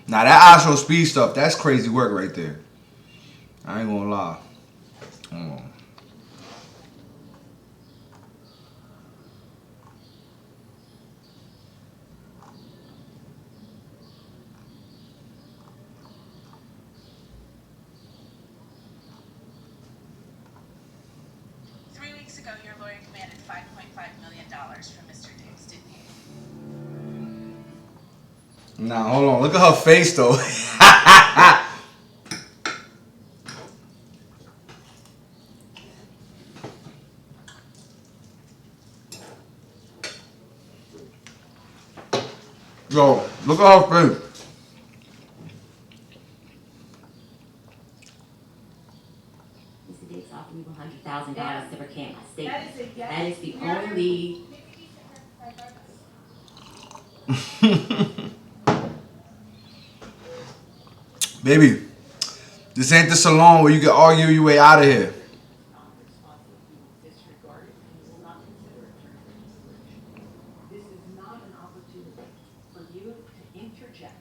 Now that Astro Speed stuff, that's crazy work right there. I ain't gonna lie. Hold on. Ago, your lawyer demanded $5.5 million from Mr. Diggs, didn't he? Nah, hold on. Look at her face, though. Yo, look at her face. Mr. Diggs offered me $100,000 to recant my statement. That is the only. Baby, this ain't the salon where you can argue your way out of here. This is not an opportunity for you to interject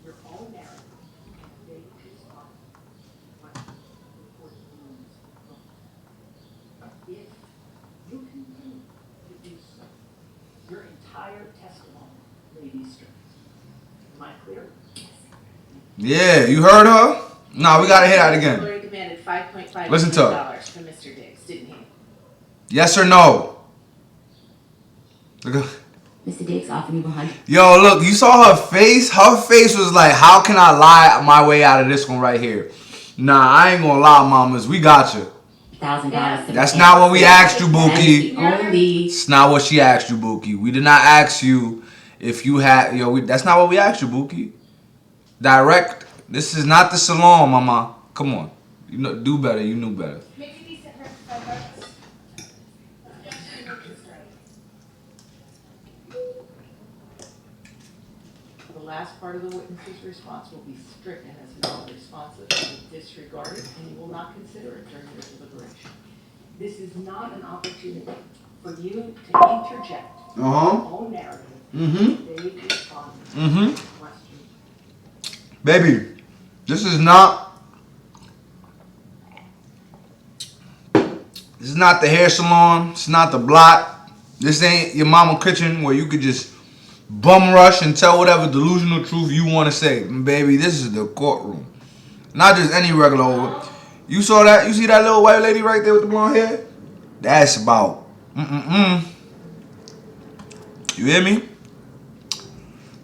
your own narrative and make response what the court rules. If you continue to do so, your entire testimony may be stricken. Am I clear? Yeah, you heard her? Nah, we gotta hear that again. The lawyer demanded $5.5 Listen to million her. from Mr. Diggs, didn't he? Yes or no? Look at. Mr. Diggs offered me $100,000. Yo, look, you saw her face? Her face was like, how can I lie my way out of this one right here? Nah, I ain't gonna lie, mamas. We got you. That's not what we asked you, Bookie. It's not what she asked you, Bookie. We did not ask you if you had... that's not what we asked you, Bookie. Direct. This is not the salon, mama. Come on. You know, do better. You knew better. The last part of the witness's response will be stricken as non-responsive and disregarded, and you will not consider it during your deliberation. This is not an opportunity for you to interject your own narrative. They respond to the question. Baby, this is not the hair salon. It's not the block. This ain't your mama kitchen where you could just bum rush and tell whatever delusional truth you want to say. Baby, this is the courtroom. Not just any regular old. You saw that? You see that little white lady right there with the blonde hair? That's about You hear me?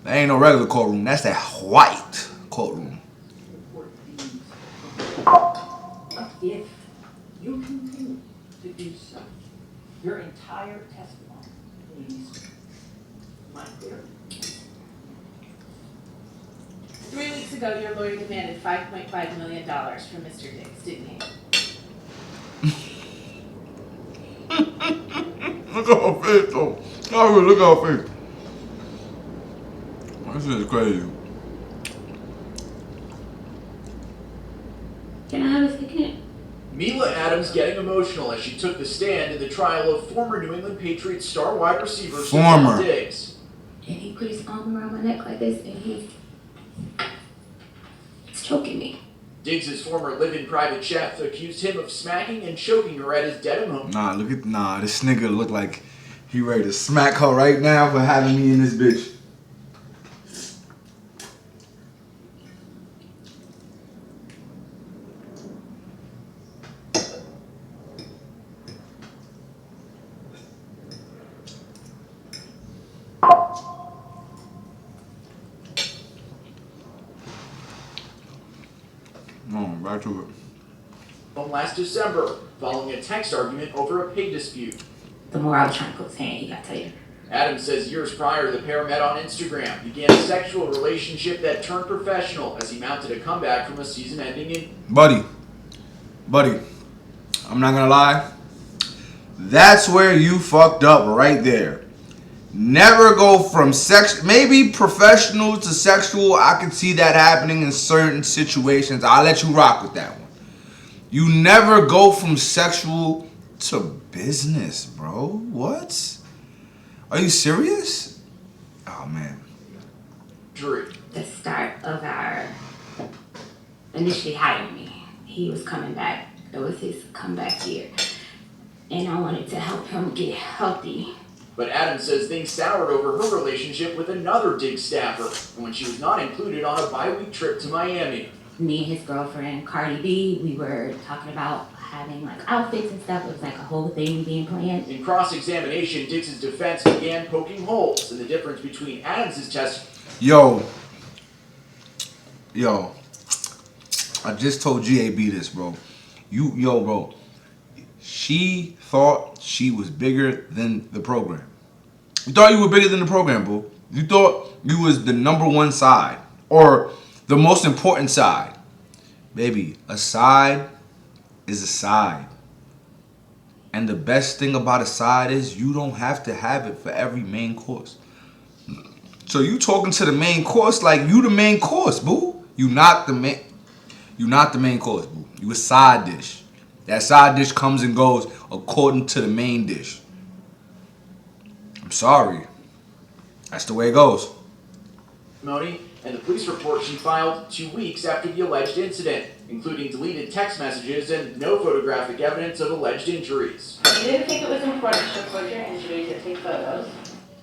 That ain't no regular courtroom. That's that white courtroom. If you continue to do so, your entire testimony may be stricken. Am I clear? 3 weeks ago, your lawyer demanded $5.5 million from Mr. Diggs, didn't he? Look at her face, though. Oh, look at her face. This is crazy. Can I have a second? Mila Adams getting emotional as she took the stand in the trial of former New England Patriots star wide receiver Stephon Diggs. And he put his arm around my neck like this, and he's choking me. Diggs' former live-in private chef accused him of smacking and choking her at his denim home. Nah, this nigga look like he ready to smack her right now for having me in this bitch. Back to it. Last December, following a text argument over a pay dispute. The more I was trying to cook his hand, he got tighter. Adams says years prior, the pair met on Instagram, began a sexual relationship that turned professional as he mounted a comeback from a season-ending in... Buddy, I'm not gonna lie. That's where you fucked up right there. Never go from maybe professional to sexual. I can see that happening in certain situations. I'll let you rock with that one. You never go from sexual to business, bro. What? Are you serious? Oh, man. Drew. The start of our initially hired me. He was coming back. It was his comeback year. And I wanted to help him get healthy. But Adams says things soured over her relationship with another Diggs staffer when she was not included on a bi-week trip to Miami. Me and his girlfriend, Cardi B, we were talking about having like outfits and stuff. It was like a whole thing being planned. In cross-examination, Diggs' defense began poking holes in the difference between Adams' test. Yo, I just told GAB this, bro. Bro. She thought she was bigger than the program. You thought you were bigger than the program, bro. You thought you was the number one side or the most important side. Baby, a side is a side. And the best thing about a side is you don't have to have it for every main course. So you talking to the main course like you the main course, boo. You not the main course, boo. You a side dish. That side dish comes and goes according to the main dish. I'm sorry. That's the way it goes. And the police report she filed 2 weeks after the alleged incident, including deleted text messages and no photographic evidence of alleged injuries. You didn't think it was important to report your injuries or take photos?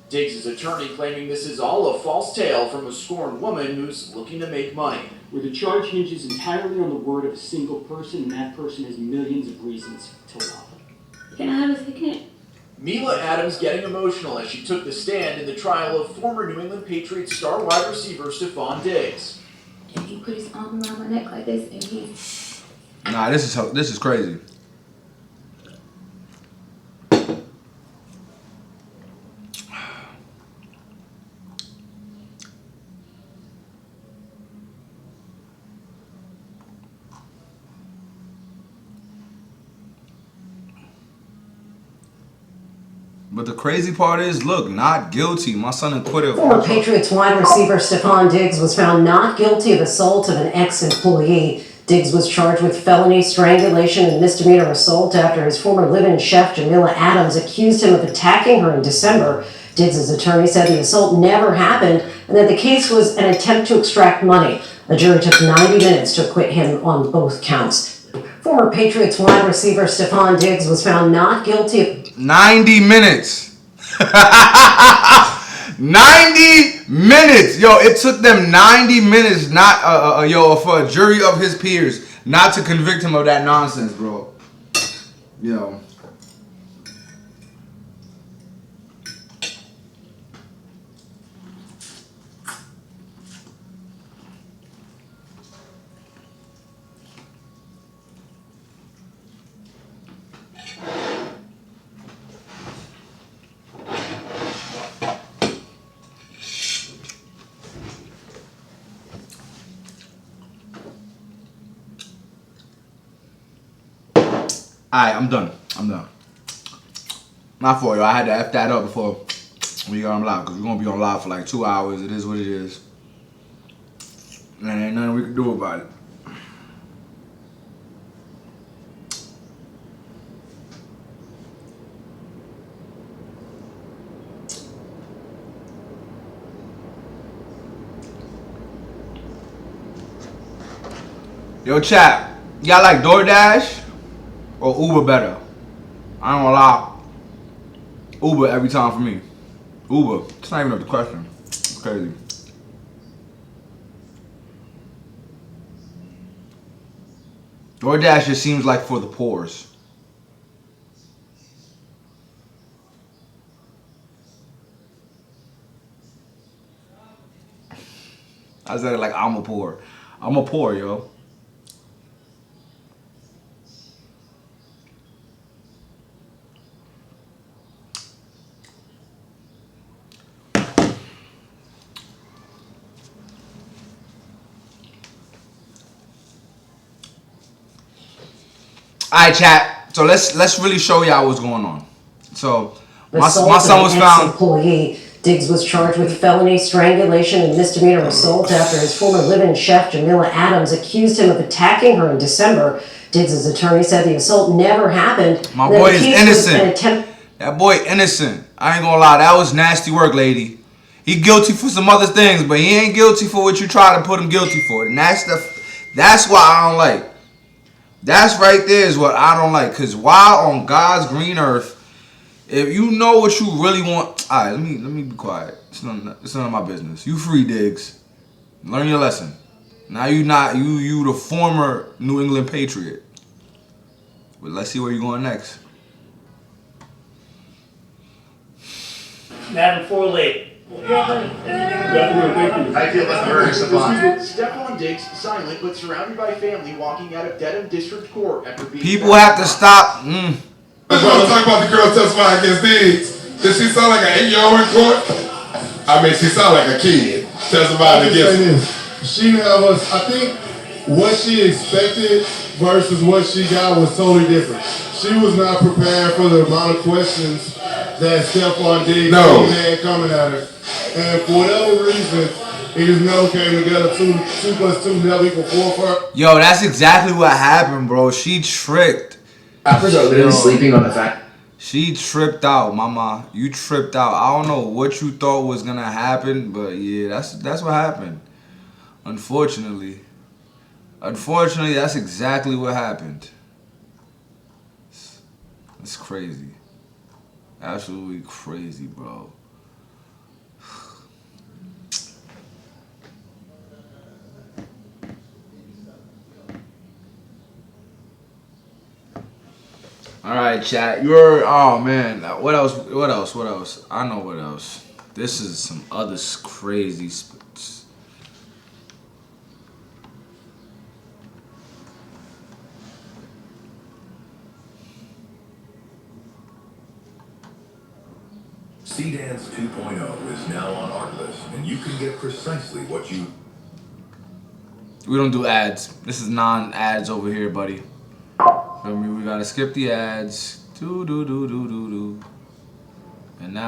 Diggs' attorney claiming this is all a false tale from a scorned woman who's looking to make money. Where the charge hinges entirely on the word of a single person, and that person has millions of reasons to love. Can I have a second? Mila Adams getting emotional as she took the stand in the trial of former New England Patriots star wide receiver Stephon Diggs. And he put his arm around my neck like this, and he... Nah, this is crazy. But the crazy part is, look, not guilty. My son acquitted. Former Patriots wide receiver Stephon Diggs was found not guilty of assault of an ex-employee. Diggs was charged with felony strangulation and misdemeanor assault after his former live-in chef, Jamila Adams, accused him of attacking her in December. Diggs' attorney said the assault never happened and that the case was an attempt to extract money. A jury took 90 minutes to acquit him on both counts. Former Patriots wide receiver Stephon Diggs was found not guilty of 90 minutes. 90 minutes. Yo, it took them 90 minutes for a jury of his peers not to convict him of that nonsense, bro. Yo. Alright, I'm done. My fault, yo. I had to F that up before we got on live, because we're going to be on live for like 2 hours. It is what it is. And there ain't nothing we can do about it. Yo, chat. Y'all like DoorDash or Uber better? I don't gonna lie. Uber every time for me. Uber. It's not even up the question. It's crazy. DoorDash just seems like for the poors. I said it like I'm a poor. I'm a poor, yo. Alright, chat. So let's really show y'all what's going on. So my son was found. Employee. Diggs was charged with felony strangulation and misdemeanor assault after his former live-in chef, Jamila Adams, accused him of attacking her in December. Diggs' attorney said the assault never happened. My boy is innocent. That boy innocent. I ain't gonna lie. That was nasty work, lady. He guilty for some other things, but he ain't guilty for what you try to put him guilty for. And That's why I don't like. That's right there is what I don't like. Because while on God's green earth, if you know what you really want, all right, let me be quiet. It's none of my business. You free, Diggs. Learn your lesson. Now you not you the former New England Patriot. But let's see where you're going next. Madam Forley. I feel that's very Stephon Diggs silent but surrounded by family walking out of Dedham District Court after being. People have to stop. Let's talk about the girl testifying against Diggs. Does she sound like an 8-year-old in court? I mean, she sound like a kid testifying against him. She have us. I think what she expected versus what she got was totally different. She was not prepared for the amount of questions that Stephon Diggs had coming at her. And for whatever reason, it just never came together. 2 + 2 never equal 4 for her. Yo, that's exactly what happened, bro. She tricked. Rappers are literally sleeping on the fact. She tripped out, mama. You tripped out. I don't know what you thought was gonna happen, but yeah, that's what happened. Unfortunately, that's exactly what happened. It's crazy. Absolutely crazy, bro. All right, chat. Oh man. What else? I know what else. This is some other crazy splits. C-Dance 2.0 is now on Artlist, and you can get precisely what you... We don't do ads. This is non-ads over here, buddy. Feel me? We gotta skip the ads. And now